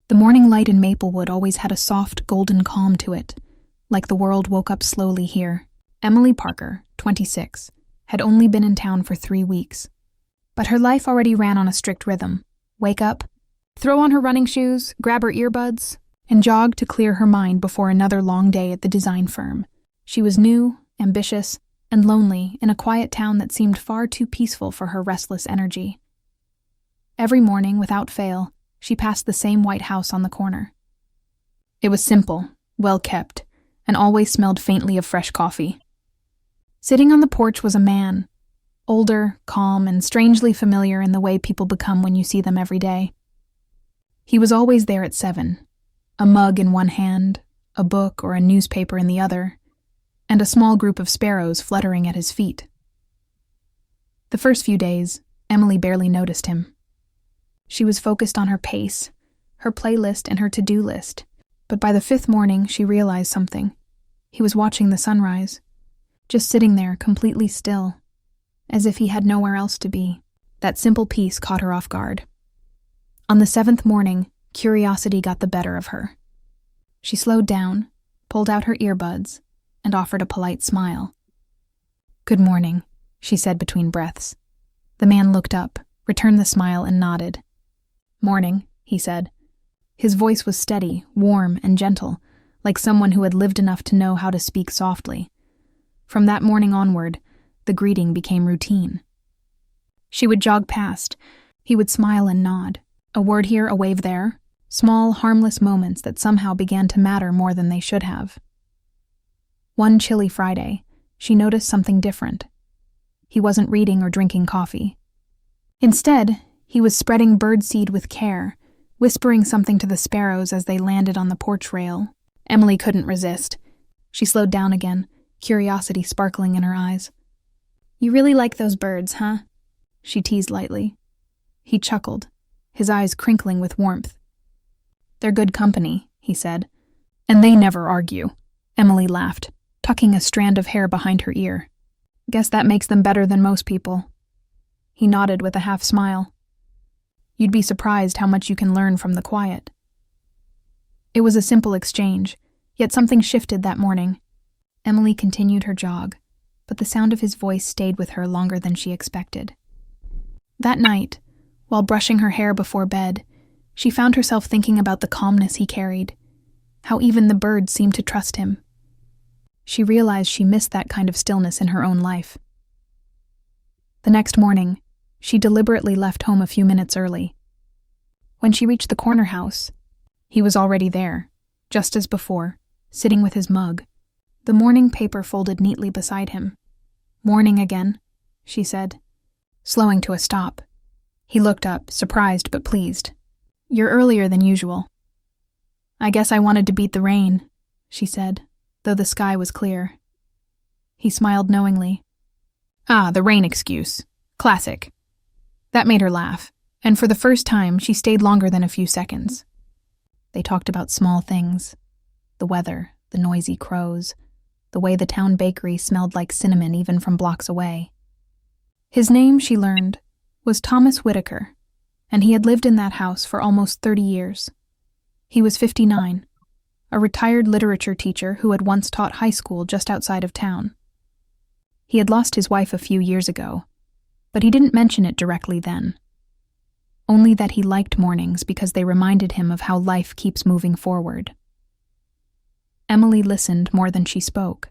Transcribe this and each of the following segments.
The morning light in Maplewood always had a soft, golden calm to it, like the world woke up slowly here. Emily Parker, 26, had only been in town for 3 weeks, but her life already ran on a strict rhythm. Wake up, throw on her running shoes, grab her earbuds, and jog to clear her mind before another long day at the design firm. She was new, ambitious, and lonely in a quiet town that seemed far too peaceful for her restless energy. Every morning, without fail, she passed the same white house on the corner. It was simple, well-kept, and always smelled faintly of fresh coffee. Sitting on the porch was a man, older, calm, and strangely familiar in the way people become when you see them every day. He was always there at 7, a mug in one hand, a book or a newspaper in the other, and a small group of sparrows fluttering at his feet. The first few days, Emily barely noticed him. She was focused on her pace, her playlist, and her to-do list, but by the 5th morning she realized something. He was watching the sunrise, just sitting there completely still, as if he had nowhere else to be. That simple peace caught her off guard. On the 7th morning, curiosity got the better of her. She slowed down, pulled out her earbuds, and offered a polite smile. "Good morning," she said between breaths. The man looked up, returned the smile, and nodded. "Morning," he said. His voice was steady, warm, and gentle, like someone who had lived enough to know how to speak softly. From that morning onward, the greeting became routine. She would jog past. He would smile and nod. A word here, a wave there. Small, harmless moments that somehow began to matter more than they should have. One chilly Friday, she noticed something different. He wasn't reading or drinking coffee. Instead, he was spreading birdseed with care, whispering something to the sparrows as they landed on the porch rail. Emily couldn't resist. She slowed down again, curiosity sparkling in her eyes. "You really like those birds, huh?" she teased lightly. He chuckled, his eyes crinkling with warmth. "They're good company," he said. "And they never argue." Emily laughed, tucking a strand of hair behind her ear. "Guess that makes them better than most people." He nodded with a half smile. "You'd be surprised how much you can learn from the quiet." It was a simple exchange, yet something shifted that morning. Emily continued her jog, but the sound of his voice stayed with her longer than she expected. That night, while brushing her hair before bed, she found herself thinking about the calmness he carried, how even the birds seemed to trust him. She realized she missed that kind of stillness in her own life. The next morning, she deliberately left home a few minutes early. When she reached the corner house, he was already there, just as before, sitting with his mug, the morning paper folded neatly beside him. "Morning again," she said, slowing to a stop. He looked up, surprised but pleased. "You're earlier than usual." "I guess I wanted to beat the rain," she said, though the sky was clear. He smiled knowingly. "Ah, the rain excuse. Classic." That made her laugh, and for the first time she stayed longer than a few seconds. They talked about small things. The weather, the noisy crows, the way the town bakery smelled like cinnamon even from blocks away. His name, she learned, was Thomas Whitaker, and he had lived in that house for almost 30 years. He was 59, a retired literature teacher who had once taught high school just outside of town. He had lost his wife a few years ago, but he didn't mention it directly then. Only that he liked mornings because they reminded him of how life keeps moving forward. Emily listened more than she spoke.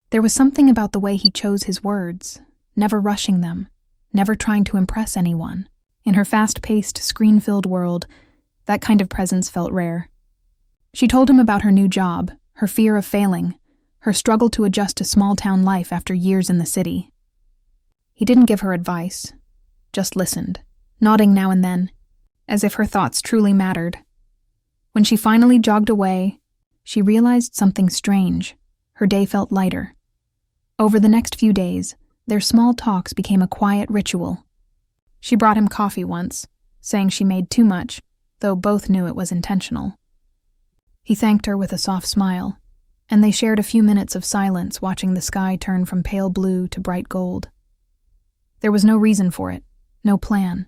There was something about the way he chose his words, never rushing them, never trying to impress anyone. In her fast-paced, screen-filled world, that kind of presence felt rare. She told him about her new job, her fear of failing, her struggle to adjust to small-town life after years in the city. He didn't give her advice, just listened, nodding now and then, as if her thoughts truly mattered. When she finally jogged away, she realized something strange. Her day felt lighter. Over the next few days, their small talks became a quiet ritual. She brought him coffee once, saying she made too much, though both knew it was intentional. He thanked her with a soft smile, and they shared a few minutes of silence watching the sky turn from pale blue to bright gold. There was no reason for it, no plan.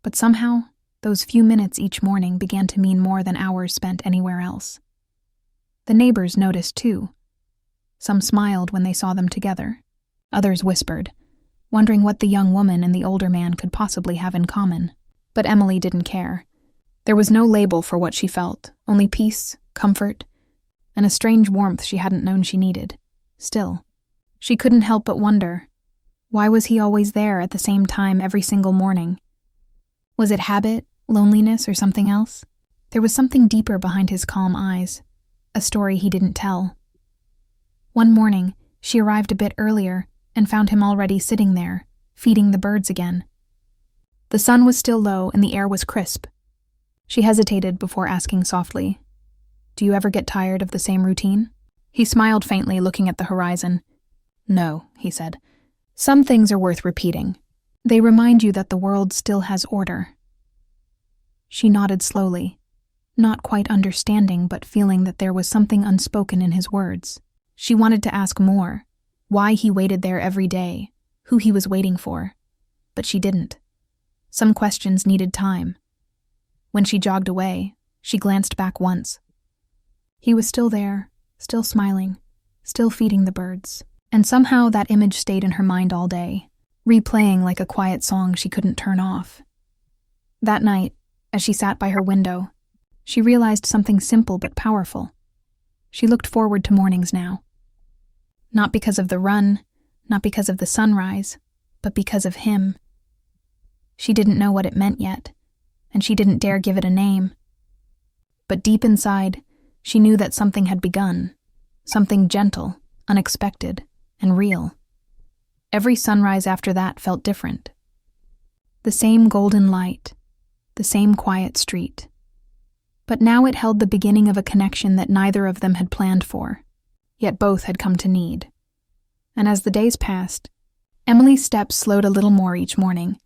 But somehow, Those few minutes each morning began to mean more than hours spent anywhere else. The neighbors noticed too. Some smiled when they saw them together. Others whispered, wondering what the young woman and the older man could possibly have in common. But Emily didn't care. There was no label for what she felt, only peace, comfort, and a strange warmth she hadn't known she needed. Still, she couldn't help but wonder, why was he always there at the same time every single morning? Was it habit, loneliness, or something else? There was something deeper behind his calm eyes, a story he didn't tell. One morning, she arrived a bit earlier and found him already sitting there, feeding the birds again. The sun was still low and the air was crisp. She hesitated before asking softly, "Do you ever get tired of the same routine?" He smiled faintly, looking at the horizon. "No," he said. "Some things are worth repeating. They remind you that the world still has order." She nodded slowly, not quite understanding but feeling that there was something unspoken in his words. She wanted to ask more, why he waited there every day, who he was waiting for, but she didn't. Some questions needed time. When she jogged away, she glanced back once. He was still there, still smiling, still feeding the birds, and somehow that image stayed in her mind all day, replaying like a quiet song she couldn't turn off. That night, as she sat by her window, she realized something simple but powerful. She looked forward to mornings now. Not because of the run, not because of the sunrise, but because of him. She didn't know what it meant yet, and she didn't dare give it a name. But deep inside, she knew that something had begun, something gentle, unexpected, and real. Every sunrise after that felt different. The same golden light, the same quiet street. But now it held the beginning of a connection that neither of them had planned for, yet both had come to need. And as the days passed, Emily's steps slowed a little more each morning,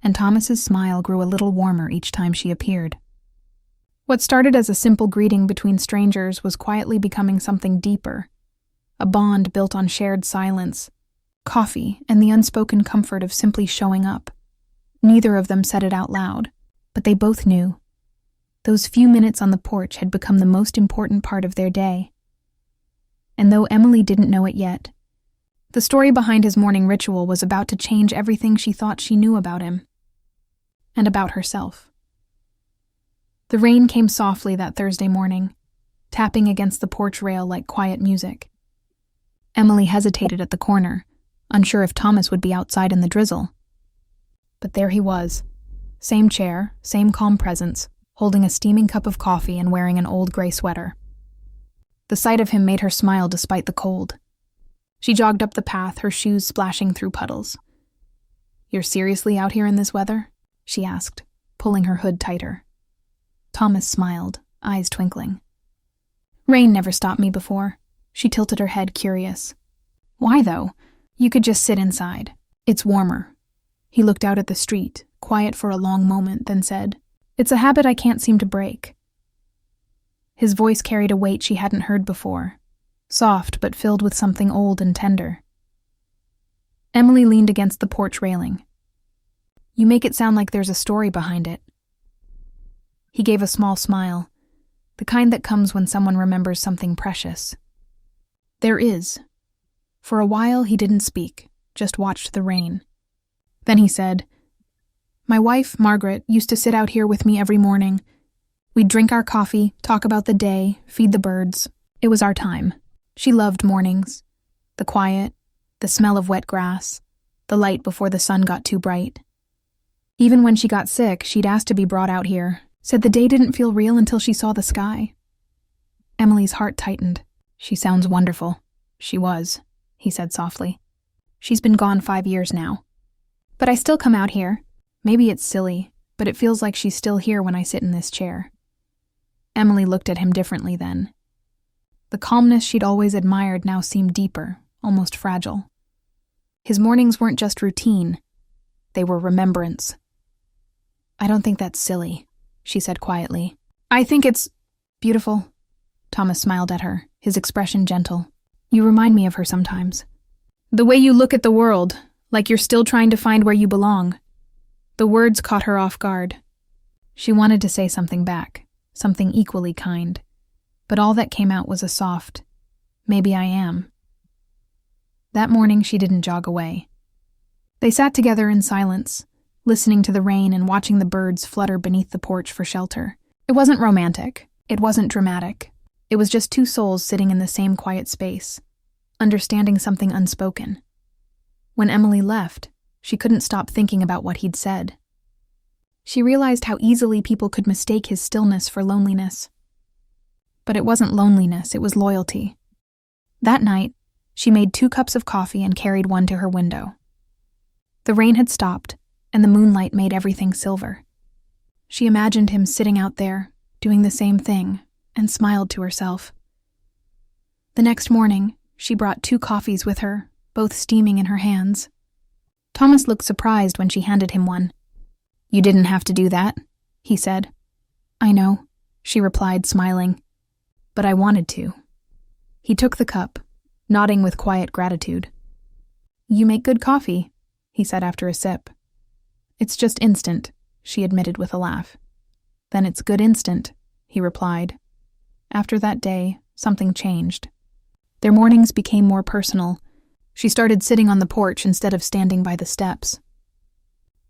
and Thomas's smile grew a little warmer each time she appeared. What started as a simple greeting between strangers was quietly becoming something deeper, a bond built on shared silence, coffee, and the unspoken comfort of simply showing up. Neither of them said it out loud, but they both knew. Those few minutes on the porch had become the most important part of their day. And though Emily didn't know it yet, the story behind his morning ritual was about to change everything she thought she knew about him, and about herself. The rain came softly that Thursday morning, tapping against the porch rail like quiet music. Emily hesitated at the corner, unsure if Thomas would be outside in the drizzle. But there he was, same chair, same calm presence, holding a steaming cup of coffee and wearing an old gray sweater. The sight of him made her smile despite the cold. She jogged up the path, her shoes splashing through puddles. "You're seriously out here in this weather?" she asked, pulling her hood tighter. Thomas smiled, eyes twinkling. "Rain never stopped me before." She tilted her head, curious. "Why, though? You could just sit inside. It's warmer." He looked out at the street, quiet for a long moment, then said, "It's a habit I can't seem to break." His voice carried a weight she hadn't heard before, soft but filled with something old and tender. Emily leaned against the porch railing. "You make it sound like there's a story behind it." He gave a small smile, the kind that comes when someone remembers something precious. "There is." For a while he didn't speak, just watched the rain. Then he said, "My wife, Margaret, used to sit out here with me every morning. We'd drink our coffee, talk about the day, feed the birds. It was our time. She loved mornings. The quiet, the smell of wet grass, the light before the sun got too bright. Even when she got sick, she'd ask to be brought out here, said the day didn't feel real until she saw the sky." Emily's heart tightened. "She sounds wonderful." "She was," he said softly. "She's been gone 5 years now. But I still come out here. Maybe it's silly, but it feels like she's still here when I sit in this chair." Emily looked at him differently then. The calmness she'd always admired now seemed deeper, almost fragile. His mornings weren't just routine. They were remembrance. "I don't think that's silly," she said quietly. "I think it's beautiful." Thomas smiled at her, his expression gentle. "You remind me of her sometimes. The way you look at the world, like you're still trying to find where you belong." The words caught her off guard. She wanted to say something back, something equally kind, but all that came out was a soft, "Maybe I am." That morning she didn't jog away. They sat together in silence, listening to the rain and watching the birds flutter beneath the porch for shelter. It wasn't romantic. It wasn't dramatic. It was just two souls sitting in the same quiet space, understanding something unspoken. When Emily left, she couldn't stop thinking about what he'd said. She realized how easily people could mistake his stillness for loneliness. But it wasn't loneliness, it was loyalty. That night, she made 2 cups of coffee and carried one to her window. The rain had stopped, and the moonlight made everything silver. She imagined him sitting out there, doing the same thing, and smiled to herself. The next morning, she brought 2 coffees with her, both steaming in her hands. Thomas looked surprised when she handed him one. "You didn't have to do that," he said. "I know," she replied, smiling. "But I wanted to." He took the cup, nodding with quiet gratitude. "You make good coffee," he said after a sip. "It's just instant," she admitted with a laugh. "Then it's good instant," he replied. After that day, something changed. Their mornings became more personal. She started sitting on the porch instead of standing by the steps.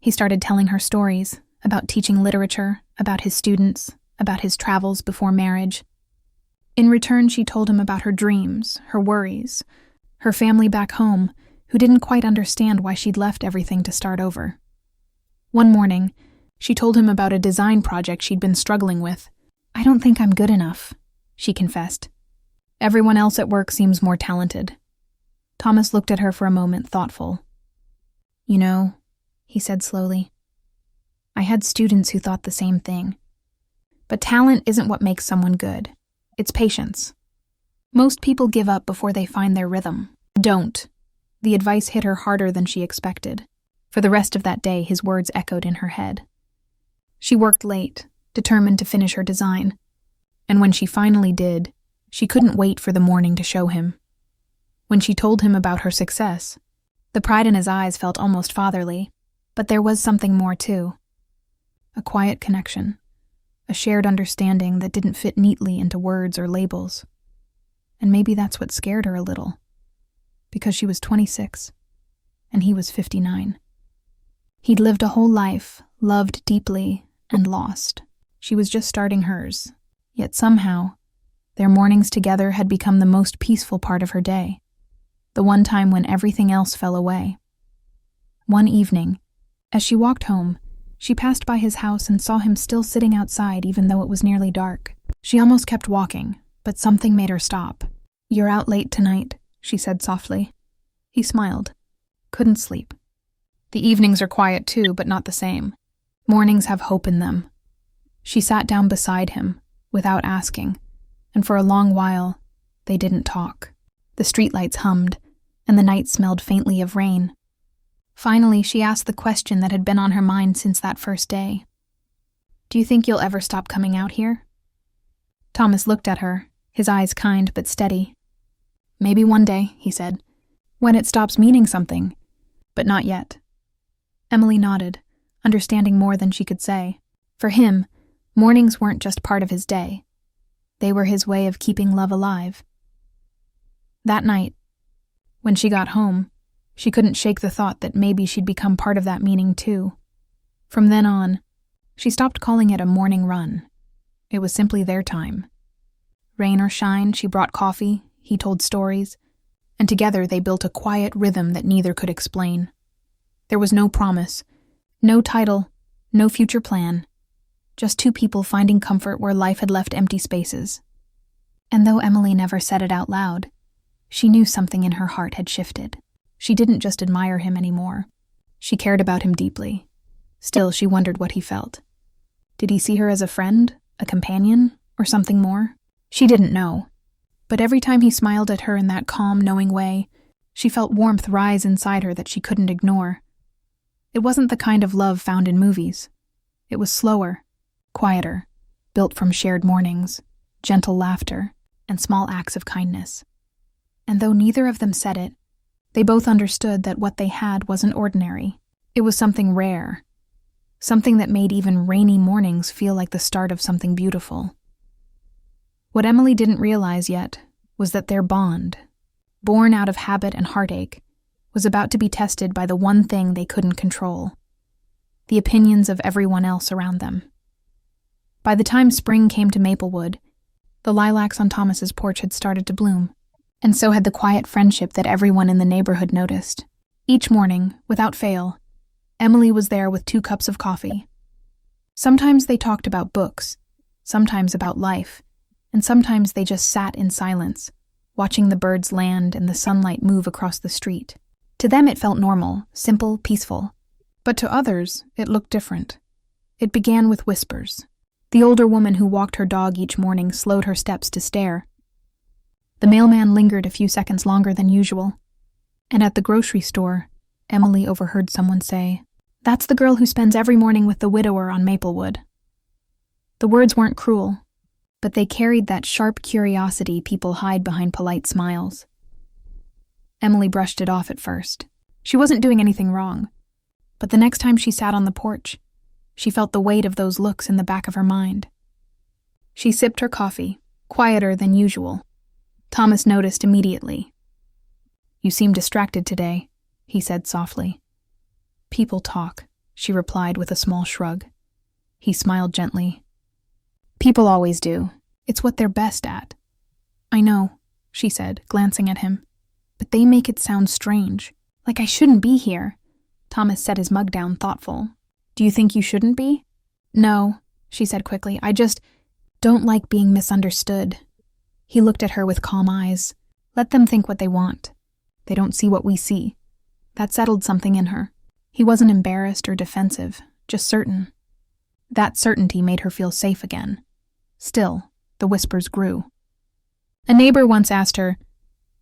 He started telling her stories about teaching literature, about his students, about his travels before marriage. In return, she told him about her dreams, her worries, her family back home, who didn't quite understand why she'd left everything to start over. One morning, she told him about a design project she'd been struggling with. "I don't think I'm good enough," she confessed. "Everyone else at work seems more talented." Thomas looked at her for a moment, thoughtful. "You know," he said slowly, "I had students who thought the same thing. But talent isn't what makes someone good. It's patience. Most people give up before they find their rhythm. Don't." The advice hit her harder than she expected. For the rest of that day, his words echoed in her head. She worked late, determined to finish her design. And when she finally did, she couldn't wait for the morning to show him. When she told him about her success, the pride in his eyes felt almost fatherly, but there was something more too. A quiet connection, a shared understanding that didn't fit neatly into words or labels. And maybe that's what scared her a little, because she was 26, and he was 59. He'd lived a whole life, loved deeply, and lost. She was just starting hers, yet somehow, their mornings together had become the most peaceful part of her day, the one time when everything else fell away. One evening, as she walked home, she passed by his house and saw him still sitting outside even though it was nearly dark. She almost kept walking, but something made her stop. "You're out late tonight," she said softly. He smiled. "Couldn't sleep." The evenings are quiet too, but not the same. Mornings have hope in them. She sat down beside him, without asking, and for a long while, they didn't talk. The streetlights hummed, and the night smelled faintly of rain. Finally, she asked the question that had been on her mind since that first day. "Do you think you'll ever stop coming out here?" Thomas looked at her, his eyes kind but steady. "Maybe one day," he said, "when it stops meaning something, but not yet." Emily nodded, understanding more than she could say. For him, mornings weren't just part of his day. They were his way of keeping love alive. That night, when she got home, she couldn't shake the thought that maybe she'd become part of that meaning too. From then on, she stopped calling it a morning run. It was simply their time. Rain or shine, she brought coffee, he told stories, and together they built a quiet rhythm that neither could explain. There was no promise, no title, no future plan, just two people finding comfort where life had left empty spaces. And though Emily never said it out loud, she knew something in her heart had shifted. She didn't just admire him anymore. She cared about him deeply. Still, she wondered what he felt. Did he see her as a friend, a companion, or something more? She didn't know. But every time he smiled at her in that calm, knowing way, she felt warmth rise inside her that she couldn't ignore. It wasn't the kind of love found in movies. It was slower, quieter, built from shared mornings, gentle laughter, and small acts of kindness. And though neither of them said it, they both understood that what they had wasn't ordinary. It was something rare. something that made even rainy mornings feel like the start of something beautiful. What Emily didn't realize yet was that their bond, born out of habit and heartache, was about to be tested by the one thing they couldn't control: the opinions of everyone else around them. By the time spring came to Maplewood, the lilacs on Thomas's porch had started to bloom, and so had the quiet friendship that everyone in the neighborhood noticed. Each morning, without fail, Emily was there with 2 cups of coffee. Sometimes they talked about books, sometimes about life, and sometimes they just sat in silence, watching the birds land and the sunlight move across the street. To them it felt normal, simple, peaceful. But to others, it looked different. It began with whispers. The older woman who walked her dog each morning slowed her steps to stare. The mailman lingered a few seconds longer than usual. And at the grocery store, Emily overheard someone say, "That's the girl who spends every morning with the widower on Maplewood." The words weren't cruel, but they carried that sharp curiosity people hide behind polite smiles. Emily brushed it off at first. She wasn't doing anything wrong. But the next time she sat on the porch, she felt the weight of those looks in the back of her mind. She sipped her coffee, quieter than usual. Thomas noticed immediately. "You seem distracted today," he said softly. "People talk," she replied with a small shrug. He smiled gently. "People always do. It's what they're best at." "I know," she said, glancing at him. "But they make it sound strange, like I shouldn't be here." Thomas set his mug down, thoughtful. "Do you think you shouldn't be?" "No," she said quickly. "I just don't like being misunderstood." He looked at her with calm eyes. "Let them think what they want. They don't see what we see." That settled something in her. He wasn't embarrassed or defensive, just certain. That certainty made her feel safe again. Still, the whispers grew. A neighbor once asked her,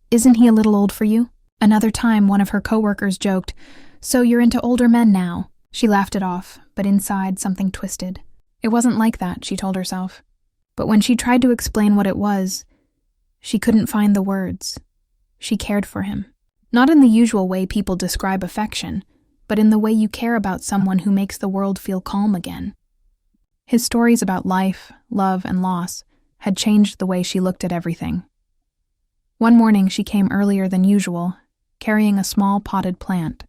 "Isn't he a little old for you?" Another time, one of her coworkers joked, "So you're into older men now." She laughed it off, but inside something twisted. It wasn't like that, she told herself. But when she tried to explain what it was, she couldn't find the words. She cared for him. Not in the usual way people describe affection, but in the way you care about someone who makes the world feel calm again. His stories about life, love, and loss had changed the way she looked at everything. One morning she came earlier than usual, carrying a small potted plant.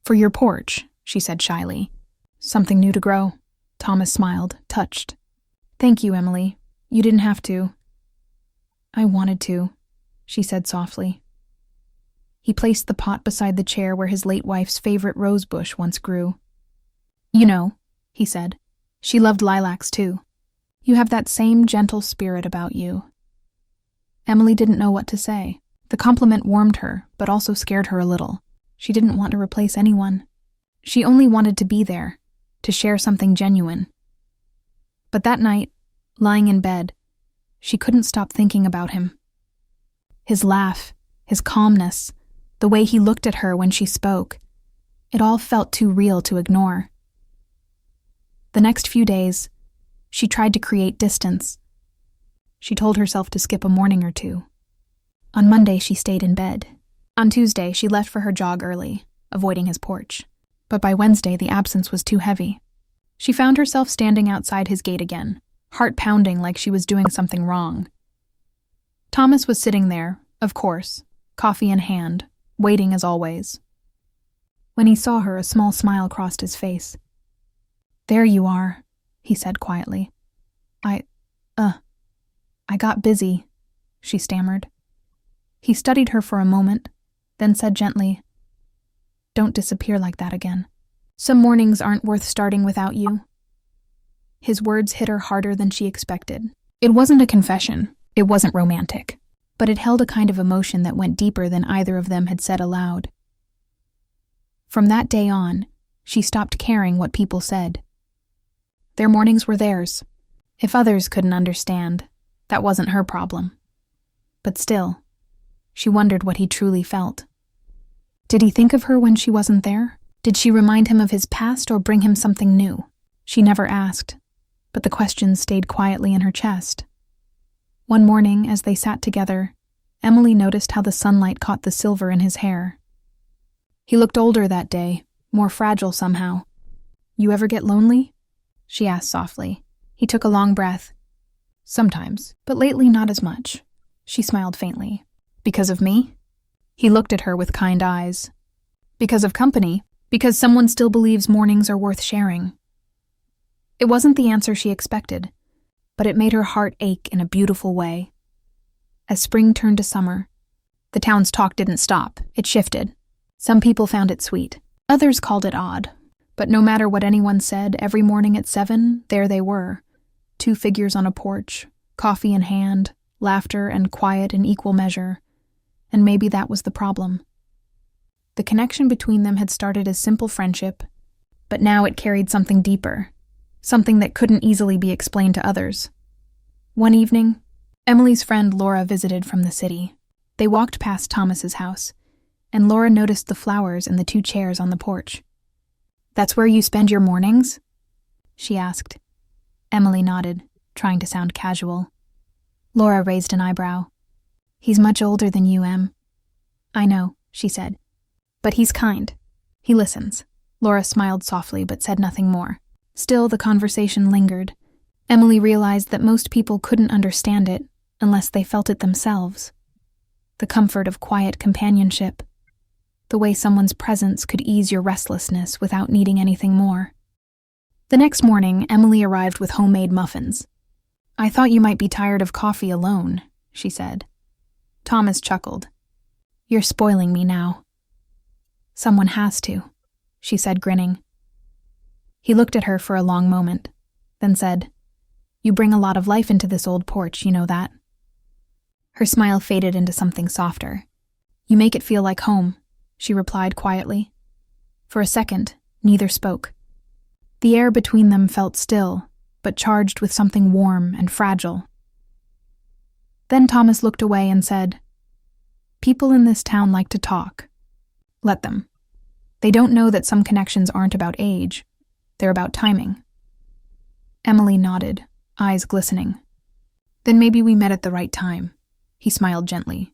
"For your porch," she said shyly. "Something new to grow." Thomas smiled, touched. "Thank you, Emily. You didn't have to." "I wanted to," she said softly. He placed the pot beside the chair where his late wife's favorite rose bush once grew. "You know," he said, "she loved lilacs too. You have that same gentle spirit about you." Emily didn't know what to say. The compliment warmed her, but also scared her a little. She didn't want to replace anyone. She only wanted to be there, to share something genuine. But that night, lying in bed, she couldn't stop thinking about him. His laugh, his calmness, the way he looked at her when she spoke, it all felt too real to ignore. The next few days, she tried to create distance. She told herself to skip a morning or two. On Monday, she stayed in bed. On Tuesday, she left for her jog early, avoiding his porch. But by Wednesday, the absence was too heavy. She found herself standing outside his gate again, heart pounding like she was doing something wrong. Thomas was sitting there, of course, coffee in hand, waiting as always. When he saw her, a small smile crossed his face. "There you are," he said quietly. I got busy," she stammered. He studied her for a moment, then said gently, "Don't disappear like that again. Some mornings aren't worth starting without you." His words hit her harder than she expected. It wasn't a confession. It wasn't romantic. But it held a kind of emotion that went deeper than either of them had said aloud. From that day on, she stopped caring what people said. Their mornings were theirs. If others couldn't understand, that wasn't her problem. But still, she wondered what he truly felt. Did he think of her when she wasn't there? Did she remind him of his past or bring him something new? She never asked, but the question stayed quietly in her chest. One morning, as they sat together, Emily noticed how the sunlight caught the silver in his hair. He looked older that day, more fragile somehow. You ever get lonely? She asked softly. He took a long breath. Sometimes, but lately not as much. She smiled faintly. Because of me? He looked at her with kind eyes. Because of company. Because someone still believes mornings are worth sharing. It wasn't the answer she expected, but it made her heart ache in a beautiful way. As spring turned to summer, the town's talk didn't stop. It shifted. Some people found it sweet. Others called it odd. But no matter what anyone said, every morning at 7, there they were. 2 figures on a porch, coffee in hand, laughter and quiet in equal measure. And maybe that was the problem. The connection between them had started as simple friendship, but now it carried something deeper, something that couldn't easily be explained to others. One evening, Emily's friend Laura visited from the city. They walked past Thomas's house, and Laura noticed the flowers and the 2 chairs on the porch. That's where you spend your mornings? She asked. Emily nodded, trying to sound casual. Laura raised an eyebrow. He's much older than you, Em. I know, she said. But he's kind. He listens. Laura smiled softly but said nothing more. Still, the conversation lingered. Emily realized that most people couldn't understand it unless they felt it themselves. The comfort of quiet companionship. The way someone's presence could ease your restlessness without needing anything more. The next morning, Emily arrived with homemade muffins. I thought you might be tired of coffee alone, she said. Thomas chuckled. You're spoiling me now. Someone has to, she said, grinning. He looked at her for a long moment, then said, You bring a lot of life into this old porch, you know that. Her smile faded into something softer. You make it feel like home, she replied quietly. For a second, neither spoke. The air between them felt still, but charged with something warm and fragile. Then Thomas looked away and said, People in this town like to talk. Let them. They don't know that some connections aren't about age. They're about timing. Emily nodded, eyes glistening. Then maybe we met at the right time. He smiled gently.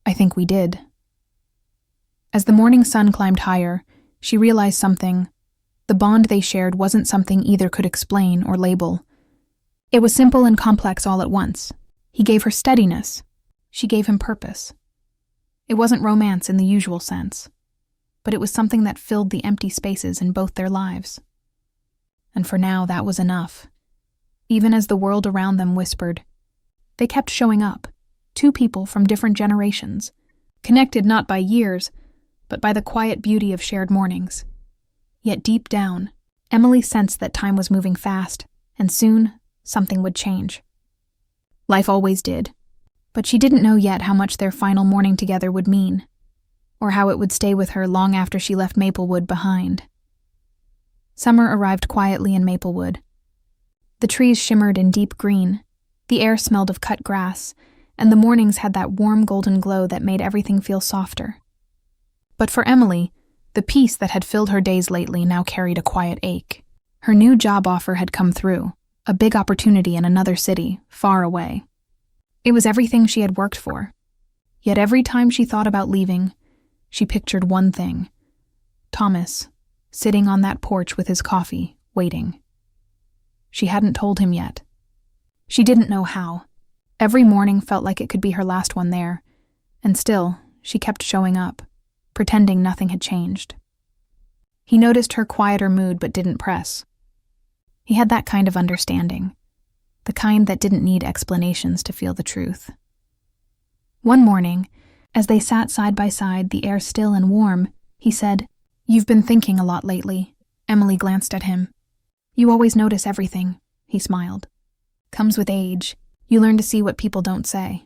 I think we did. As the morning sun climbed higher, she realized something. The bond they shared wasn't something either could explain or label. It was simple and complex all at once. He gave her steadiness. She gave him purpose. It wasn't romance in the usual sense, but it was something that filled the empty spaces in both their lives. And for now, that was enough. Even as the world around them whispered, they kept showing up, 2 people from different generations, connected not by years, but by the quiet beauty of shared mornings. Yet deep down, Emily sensed that time was moving fast, and soon, something would change. Life always did, but she didn't know yet how much their final morning together would mean, or how it would stay with her long after she left Maplewood behind. Summer arrived quietly in Maplewood. The trees shimmered in deep green, the air smelled of cut grass, and the mornings had that warm golden glow that made everything feel softer. But for Emily, the peace that had filled her days lately now carried a quiet ache. Her new job offer had come through, a big opportunity in another city, far away. It was everything she had worked for. Yet every time she thought about leaving, she pictured one thing. Thomas, sitting on that porch with his coffee, waiting. She hadn't told him yet. She didn't know how. Every morning felt like it could be her last one there, and still, she kept showing up, pretending nothing had changed. He noticed her quieter mood but didn't press. He had that kind of understanding, the kind that didn't need explanations to feel the truth. One morning, as they sat side by side, the air still and warm, he said, You've been thinking a lot lately. Emily glanced at him. You always notice everything, he smiled. Comes with age. You learn to see what people don't say.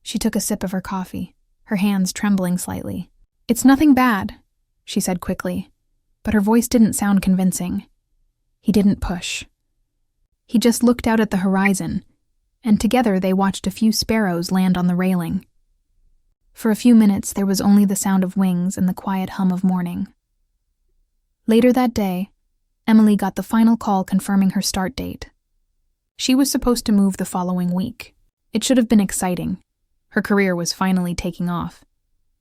She took a sip of her coffee, her hands trembling slightly. It's nothing bad, she said quickly, but her voice didn't sound convincing. He didn't push. He just looked out at the horizon, and together they watched a few sparrows land on the railing. For a few minutes there was only the sound of wings and the quiet hum of morning. Later that day, Emily got the final call confirming her start date. She was supposed to move the following week. It should have been exciting. Her career was finally taking off.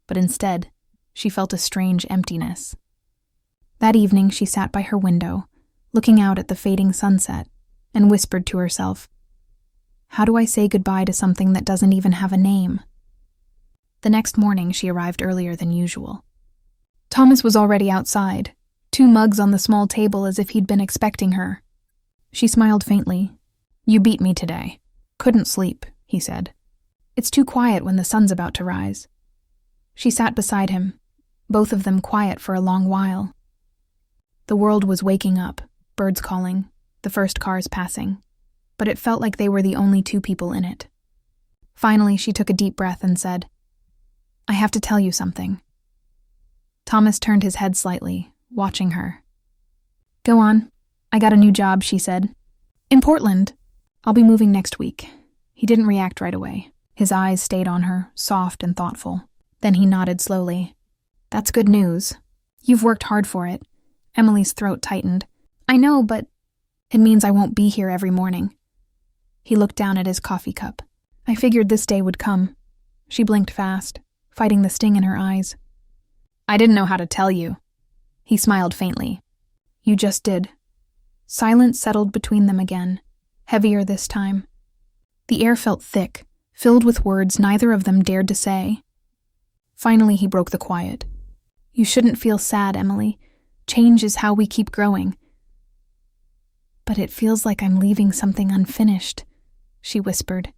But instead, she felt a strange emptiness. That evening she sat by her window, looking out at the fading sunset, and whispered to herself, "How do I say goodbye to something that doesn't even have a name?" The next morning she arrived earlier than usual. Thomas was already outside, 2 mugs on the small table as if he'd been expecting her. She smiled faintly. "You beat me today. Couldn't sleep," he said. "It's too quiet when the sun's about to rise." She sat beside him, both of them quiet for a long while. The world was waking up, birds calling, the first cars passing, but it felt like they were the only 2 people in it. Finally, she took a deep breath and said, "I have to tell you something." Thomas turned his head slightly, watching her. "Go on. I got a new job," she said. "In Portland. I'll be moving next week." He didn't react right away. His eyes stayed on her, soft and thoughtful. Then he nodded slowly. "That's good news. You've worked hard for it." Emily's throat tightened. "I know, but it means I won't be here every morning." He looked down at his coffee cup. "I figured this day would come." She blinked fast, fighting the sting in her eyes. "I didn't know how to tell you." He smiled faintly. "You just did." Silence settled between them again, heavier this time. The air felt thick, filled with words neither of them dared to say. Finally, he broke the quiet. "You shouldn't feel sad, Emily. Change is how we keep growing." "But it feels like I'm leaving something unfinished," she whispered.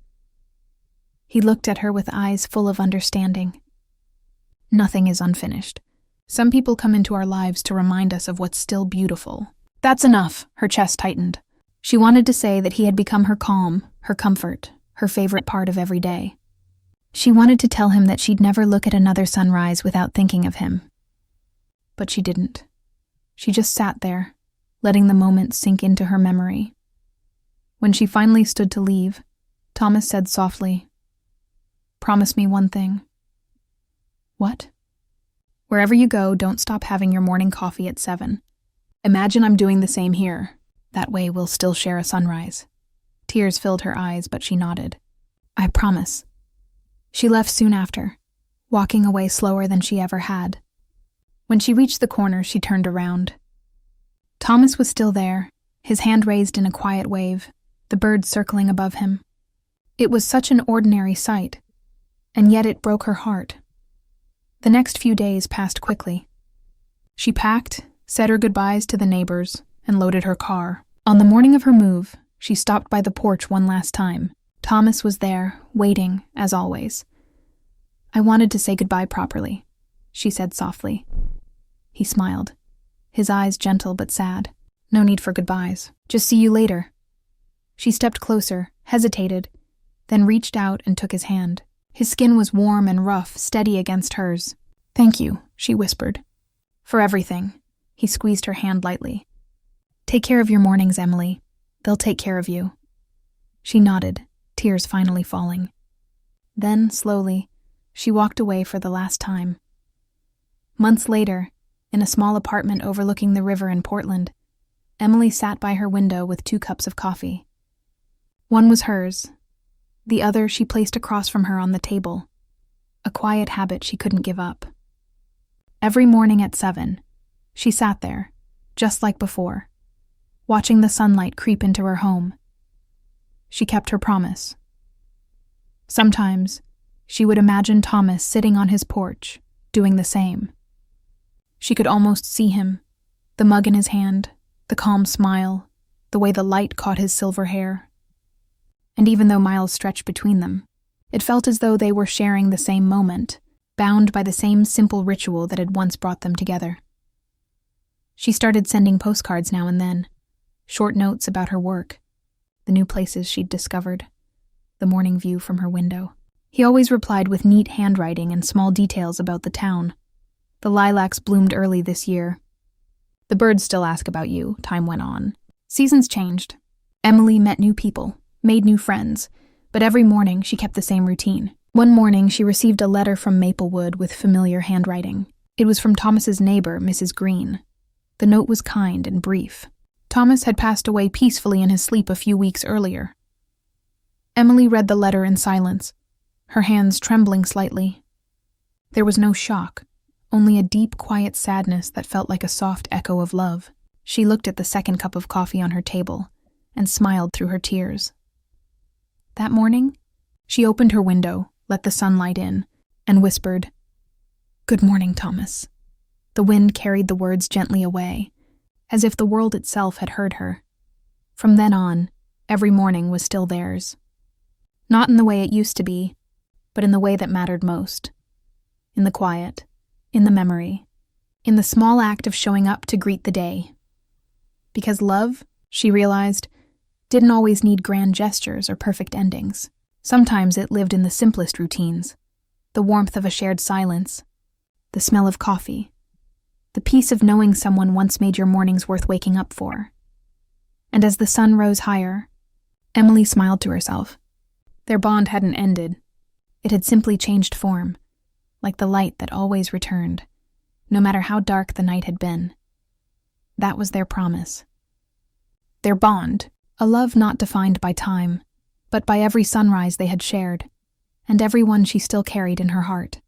He looked at her with eyes full of understanding. "Nothing is unfinished. Some people come into our lives to remind us of what's still beautiful." "That's enough," her chest tightened. She wanted to say that he had become her calm, her comfort, her favorite part of every day. She wanted to tell him that she'd never look at another sunrise without thinking of him. But she didn't. She just sat there, letting the moment sink into her memory. When she finally stood to leave, Thomas said softly, "Promise me one thing." "What?" "Wherever you go, don't stop having your morning coffee at 7. Imagine I'm doing the same here. That way we'll still share a sunrise." Tears filled her eyes, but she nodded. "I promise." She left soon after, walking away slower than she ever had. When she reached the corner, she turned around. Thomas was still there, his hand raised in a quiet wave, the birds circling above him. It was such an ordinary sight, and yet it broke her heart. The next few days passed quickly. She packed, said her goodbyes to the neighbors, and loaded her car. On the morning of her move, she stopped by the porch one last time. Thomas was there, waiting, as always. "I wanted to say goodbye properly," she said softly. He smiled, his eyes gentle but sad. "No need for goodbyes. Just see you later." She stepped closer, hesitated, then reached out and took his hand. His skin was warm and rough, steady against hers. "Thank you," she whispered. "For everything." He squeezed her hand lightly. "Take care of your mornings, Emily. They'll take care of you." She nodded, tears finally falling. Then, slowly, she walked away for the last time. Months later, in a small apartment overlooking the river in Portland, Emily sat by her window with 2 cups of coffee. One was hers. The other she placed across from her on the table, a quiet habit she couldn't give up. Every morning at 7, she sat there, just like before, watching the sunlight creep into her home. She kept her promise. Sometimes, she would imagine Thomas sitting on his porch, doing the same. She could almost see him, the mug in his hand, the calm smile, the way the light caught his silver hair. And even though miles stretched between them, it felt as though they were sharing the same moment, bound by the same simple ritual that had once brought them together. She started sending postcards now and then, short notes about her work, the new places she'd discovered, the morning view from her window. He always replied with neat handwriting and small details about the town. The lilacs bloomed early this year. "The birds still ask about you," time went on. Seasons changed. Emily met new people, made new friends, but every morning she kept the same routine. One morning she received a letter from Maplewood with familiar handwriting. It was from Thomas's neighbor, Mrs. Green. The note was kind and brief. Thomas had passed away peacefully in his sleep a few weeks earlier. Emily read the letter in silence, her hands trembling slightly. There was no shock, only a deep, quiet sadness that felt like a soft echo of love. She looked at the second cup of coffee on her table and smiled through her tears. That morning, she opened her window, let the sunlight in, and whispered, "Good morning, Thomas." The wind carried the words gently away, as if the world itself had heard her. From then on, every morning was still theirs. Not in the way it used to be, but in the way that mattered most. In the quiet, in the memory, in the small act of showing up to greet the day. Because love, she realized, didn't always need grand gestures or perfect endings. Sometimes it lived in the simplest routines, the warmth of a shared silence, the smell of coffee, the peace of knowing someone once made your mornings worth waking up for. And as the sun rose higher, Emily smiled to herself. Their bond hadn't ended. It had simply changed form, like the light that always returned, no matter how dark the night had been. That was their promise. Their bond, a love not defined by time, but by every sunrise they had shared, and every one she still carried in her heart.